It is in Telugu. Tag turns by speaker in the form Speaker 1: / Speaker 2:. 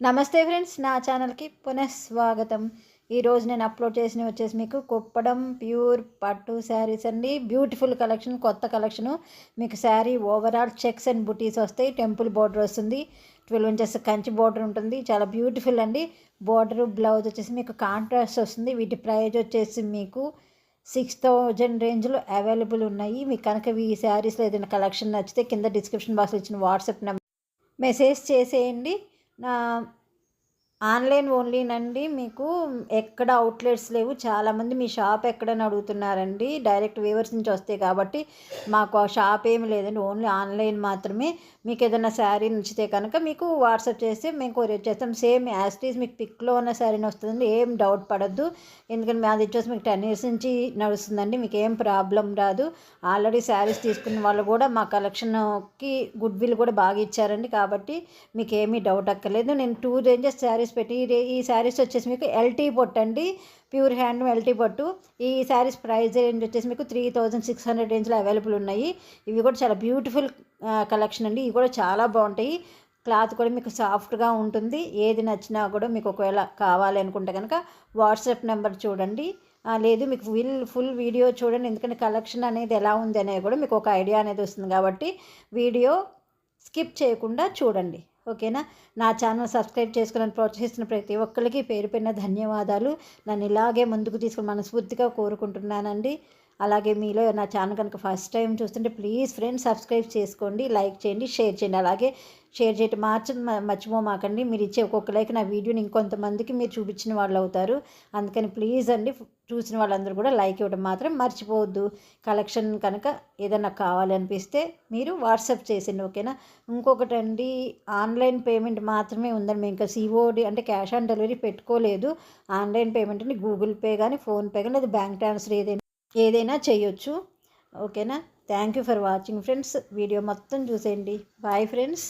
Speaker 1: నమస్తే ఫ్రెండ్స్, నా ఛానల్కి పునఃస్వాగతం. ఈరోజు నేను అప్లోడ్ చేసినవి వచ్చేసి మీకు కుప్పడం ప్యూర్ పట్టు శారీస్ అండి. బ్యూటిఫుల్ కలెక్షన్, కొత్త కలెక్షను. మీకు శారీ ఓవరాల్ చెక్స్ అండ్ బుటీస్ వస్తాయి. టెంపుల్ బార్డర్ వస్తుంది, 12 ఇంచెస్ కంచి బార్డర్ ఉంటుంది. చాలా బ్యూటిఫుల్ అండి. బార్డర్ బ్లౌజ్ వచ్చేసి మీకు కాంట్రాస్ట్ వస్తుంది. వీటి ప్రైజ్ వచ్చేసి మీకు 6000 రేంజ్లో అవైలబుల్ ఉన్నాయి. మీకు కనుక ఈ శారీస్లో ఏదైనా కలెక్షన్ నచ్చితే కింద డిస్క్రిప్షన్ బాక్స్లో ఇచ్చిన వాట్సాప్ నెంబర్ మెసేజ్ చేసేయండి. నా ఆన్లైన్ ఓన్లీనండి. మీకు ఎక్కడ అవుట్లెట్స్ లేవు. చాలామంది మీ షాప్ ఎక్కడని అడుగుతున్నారండి. డైరెక్ట్ వీవర్స్ నుంచి వస్తాయి కాబట్టి మాకు ఆ షాప్ ఏమి లేదండి, ఓన్లీ ఆన్లైన్ మాత్రమే. మీకు ఏదైనా శారీ నచ్చితే కనుక మీకు వాట్సాప్ చేస్తే మేము కొరియర్ చేస్తాం. సేమ్ యాజ్ ఇట్ ఈజ్ మీకు పిక్లో ఉన్న శారీని వస్తుందండి. ఏం డౌట్ పడద్దు, ఎందుకంటే మాది వచ్చేసి మీకు 10 years నుంచి నడుస్తుందండి. మీకు ఏం ప్రాబ్లం రాదు. ఆల్రెడీ శారీస్ తీసుకున్న వాళ్ళు కూడా మా కలెక్షన్కి గుడ్ విల్ కూడా బాగా ఇచ్చారండి. కాబట్టి మీకు ఏమీ డౌట్ అక్కర్లేదు. నేను 2 రేంజెస్ శారీస్ పెట్టి ఈ శారీస్ వచ్చేసి మీకు ఎల్టీ పొట్టు అండి, ప్యూర్ హ్యాండ్ ఎల్టీ పొట్టు. ఈ శారీస్ ప్రైస్ రేంజ్ వచ్చేసి మీకు 3600 రేంజ్లో అవైలబుల్ ఉన్నాయి. ఇవి కూడా చాలా బ్యూటిఫుల్ కలెక్షన్ అండి. ఇవి కూడా చాలా బాగుంటాయి. క్లాత్ కూడా మీకు సాఫ్ట్గా ఉంటుంది. ఏది నచ్చినా కూడా మీకు ఒకవేళ కావాలి అనుకుంటే కనుక వాట్సాప్ నెంబర్ చూడండి. లేదు మీకు ఫుల్ వీడియో చూడండి, ఎందుకంటే కలెక్షన్ అనేది ఎలా ఉంది అనేది కూడా మీకు ఒక ఐడియా అనేది వస్తుంది. కాబట్టి వీడియో స్కిప్ చేయకుండా చూడండి, ఓకేనా. నా ఛానల్ సబ్స్క్రైబ్ చేసుకుని ప్రోత్సహిస్తున్న ప్రతి ఒక్కరికి పేరు పైన ధన్యవాదాలు. నన్ను ఇలాగే ముందుకు తీసుకుని మనస్ఫూర్తిగా కోరుకుంటున్నానండి. అలాగే మీలో నా ఛానల్ కనుక ఫస్ట్ టైం చూస్తుంటే ప్లీజ్ ఫ్రెండ్స్ సబ్స్క్రైబ్ చేసుకోండి, లైక్ చేయండి, షేర్ చేయండి. అలాగే షేర్ చేయటం మర్చిపోమాకండి. మీరు ఇచ్చే ఒక్కొక్క లైక్ నా వీడియోని ఇంకొంతమందికి మీరు చూపించిన వాళ్ళు అవుతారు. అందుకని ప్లీజ్ అండి, చూసిన వాళ్ళందరూ కూడా లైక్ ఇవ్వడం మాత్రం మర్చిపోవద్దు. కలెక్షన్ కనుక ఏదైనా కావాలనిపిస్తే మీరు వాట్సాప్ చేసిండి, ఓకేనా. ఇంకొకటి అండి, ఆన్లైన్ పేమెంట్ మాత్రమే ఉందండి. మేము ఇంకా సిఓడి అంటే క్యాష్ ఆన్ డెలివరీ పెట్టుకోలేదు. ఆన్లైన్ పేమెంట్ అండి, గూగుల్ పే కానీ, ఫోన్పే కానీ, లేదా బ్యాంక్ ట్రాన్స్ఫర్ ఏదైనా చేయొచ్చు, ఓకేనా. Thank you for watching friends. Video మొత్తం చూసేయండి. Bye friends.